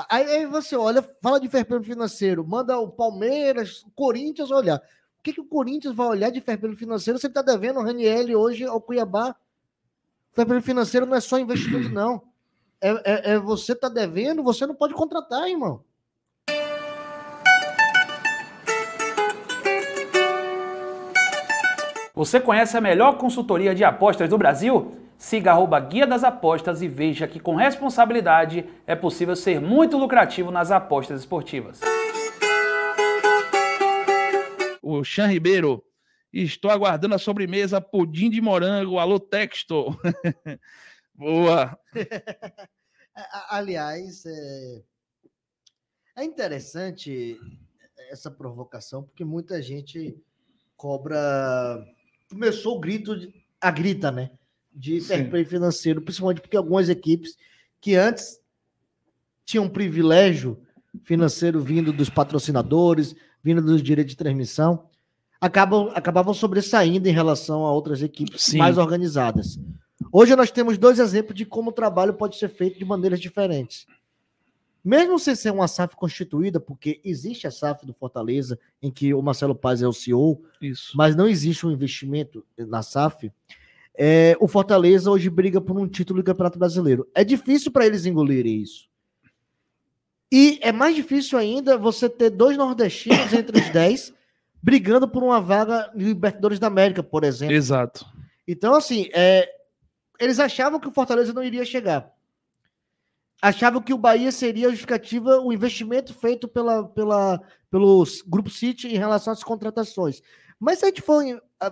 Aí você olha, fala de fair play financeiro, manda o Palmeiras, o Corinthians olhar. O que o Corinthians vai olhar de fair play financeiro se ele está devendo o Ranieri hoje ao Cuiabá? Fair play financeiro não é só investimento, não. Você tá devendo, você não pode contratar, irmão. Você conhece a melhor consultoria de apostas do Brasil? Siga @Guia das Apostas e veja que com responsabilidade é possível ser muito lucrativo nas apostas esportivas. O Chan Ribeiro, estou aguardando a sobremesa pudim de morango. Alô, Texto. Boa. Aliás, é interessante essa provocação, porque muita gente cobra... Começou o grita, né? De fair play financeiro, principalmente porque algumas equipes que antes tinham um privilégio financeiro vindo dos patrocinadores, vindo dos direitos de transmissão, acabavam sobressaindo em relação a outras equipes mais organizadas. Hoje nós temos 2 exemplos de como o trabalho pode ser feito de maneiras diferentes. Mesmo sem ser uma SAF constituída, porque existe a SAF do Fortaleza, em que o Marcelo Paz é o CEO, mas não existe um investimento na SAF, o Fortaleza hoje briga por um título do Campeonato Brasileiro. É difícil para eles engolirem isso. E é mais difícil ainda você ter 2 nordestinos entre os 10 brigando por uma vaga de Libertadores da América, por exemplo. Exato. Então, assim, eles achavam que o Fortaleza não iria chegar. Achavam que o Bahia seria a justificativa, o investimento feito pelo Grupo City em relação às contratações. Mas se a gente for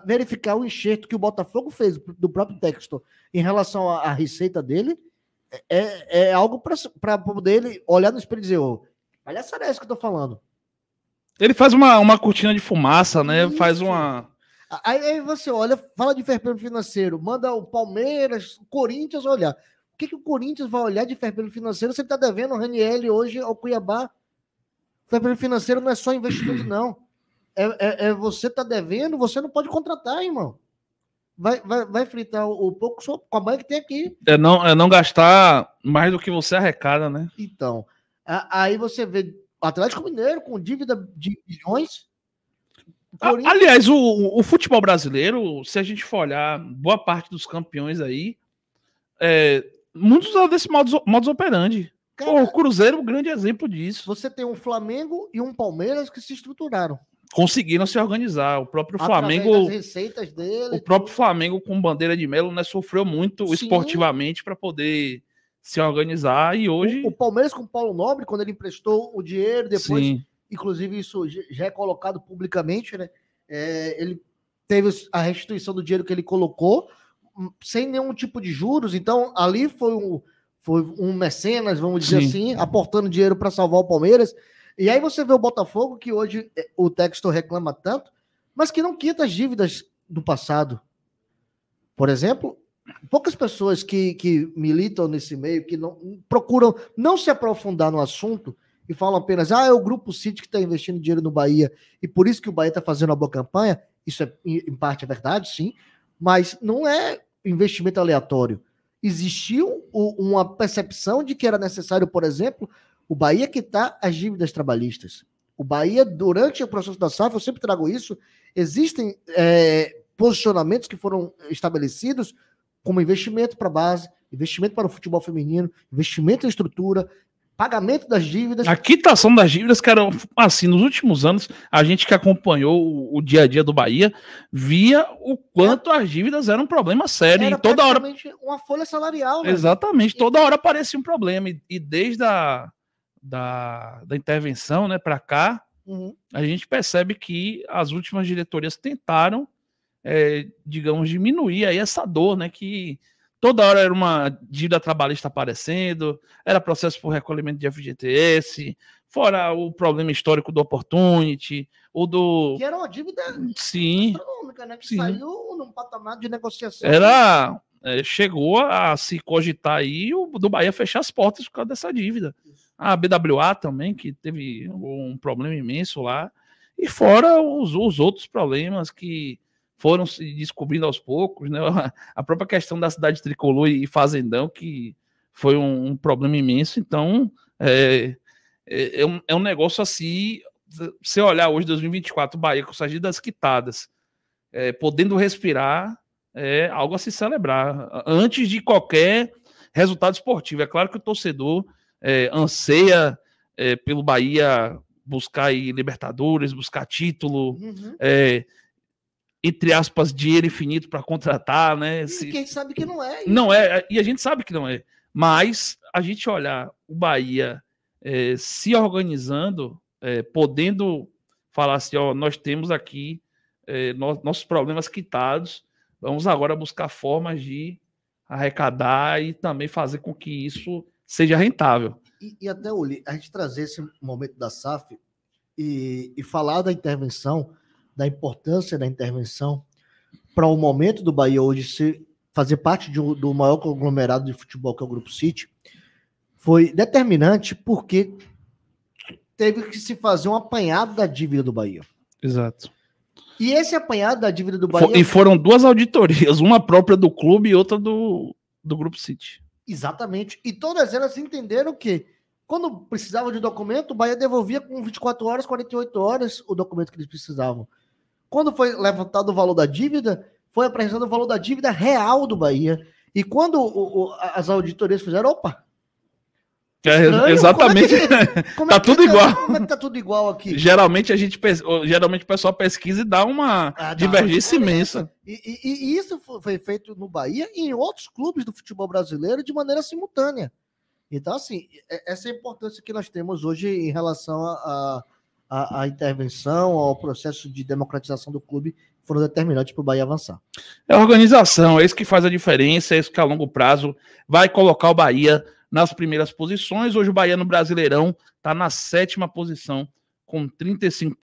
verificar o enxerto que o Botafogo fez do próprio Textor em relação à receita dele, é algo para poder ele olhar no espelho e dizer, olha essa que eu tô falando. Ele faz uma cortina de fumaça, né? Isso. Faz uma... Aí você olha, fala de fair play financeiro, manda o Palmeiras, o Corinthians olhar. O que o Corinthians vai olhar de fair play financeiro se ele tá devendo o Ranieri hoje ao Cuiabá? Fair play financeiro não é só investimento, não. Você tá devendo, você não pode contratar, irmão. Vai fritar o pouco só com a mãe que tem aqui. É não gastar mais do que você arrecada, né? Então, aí você vê Atlético Mineiro com dívida de bilhões. Aliás, o futebol brasileiro, se a gente for olhar, boa parte dos campeões aí, muitos usam desse modus operandi. Cara, o Cruzeiro é um grande exemplo disso. Você tem um Flamengo e um Palmeiras que se estruturaram. Conseguiram se organizar. O próprio Flamengo. Das receitas dele. O próprio Flamengo com bandeira de Melo, né, sofreu muito esportivamente para poder se organizar. E hoje. O Palmeiras com o Paulo Nobre, quando ele emprestou o dinheiro, depois, inclusive, isso já é colocado publicamente, né? Ele teve a restituição do dinheiro que ele colocou, sem nenhum tipo de juros. Então, ali foi um mecenas, vamos dizer assim, aportando dinheiro para salvar o Palmeiras. E aí você vê o Botafogo, que hoje o Textor reclama tanto, mas que não quita as dívidas do passado. Por exemplo, poucas pessoas que militam nesse meio, que não procuram não se aprofundar no assunto e falam apenas, é o Grupo City que está investindo dinheiro no Bahia e por isso que o Bahia está fazendo uma boa campanha. Isso em parte é verdade, sim, mas não é investimento aleatório. Existiu uma percepção de que era necessário, por exemplo, o Bahia quitar as dívidas trabalhistas. O Bahia, durante o processo da SAF, eu sempre trago isso, existem posicionamentos que foram estabelecidos como investimento para a base, investimento para o futebol feminino, investimento em estrutura, pagamento das dívidas. A quitação das dívidas, cara, assim, nos últimos anos, a gente que acompanhou o dia a dia do Bahia, via o quanto as dívidas eram um problema sério. Era e toda hora uma folha salarial, né? Exatamente, toda hora aparecia um problema. E desde a intervenção, né, para cá, a gente percebe que as últimas diretorias tentaram, digamos, diminuir aí essa dor, né, que toda hora era uma dívida trabalhista aparecendo, era processo por recolhimento de FGTS, fora o problema histórico do Opportunity, ou do... Que era uma dívida astronômica, né, que saiu num patamar de negociação. Chegou a se cogitar aí do Bahia fechar as portas por causa dessa dívida. A BWA também, que teve um problema imenso lá. E fora os outros problemas que foram se descobrindo aos poucos, né? A própria questão da cidade tricolor e fazendão, que foi um problema imenso. Então, É um negócio assim, você olhar hoje, 2024, o Bahia com suas dívidas quitadas, podendo respirar, é algo a se celebrar, antes de qualquer resultado esportivo. É claro que o torcedor anseia pelo Bahia buscar aí Libertadores, buscar título, entre aspas, dinheiro infinito para contratar, né? E quem sabe que não é isso. Não é, e a gente sabe que não é. Mas a gente olhar o Bahia se organizando, podendo falar assim, ó, nós temos aqui nossos problemas quitados, vamos agora buscar formas de arrecadar e também fazer com que isso seja rentável. E até, Uli, a gente trazer esse momento da SAF e falar da intervenção, da importância da intervenção para o momento do Bahia hoje fazer parte do maior conglomerado de futebol, que é o Grupo City, foi determinante porque teve que se fazer um apanhado da dívida do Bahia. Exato. E esse apanhado da dívida do Bahia... E foram duas auditorias, uma própria do clube e outra do Grupo City. Exatamente. E todas elas entenderam que quando precisava de documento, o Bahia devolvia com 24 horas, 48 horas o documento que eles precisavam. Quando foi levantado o valor da dívida, foi apresentado o valor da dívida real do Bahia. E quando as auditorias fizeram, opa! Exatamente. Tá tudo igual. Como é que tá tudo igual aqui? Geralmente o pessoal pesquisa e dá uma divergência imensa. E isso foi feito no Bahia e em outros clubes do futebol brasileiro de maneira simultânea. Então, assim, essa é a importância que nós temos hoje em relação à intervenção, ao processo de democratização do clube, foram determinantes para o Bahia avançar. É a organização, é isso que faz a diferença, é isso que a longo prazo vai colocar o Bahia nas primeiras posições. Hoje o Bahia no Brasileirão está na 7ª posição, com 35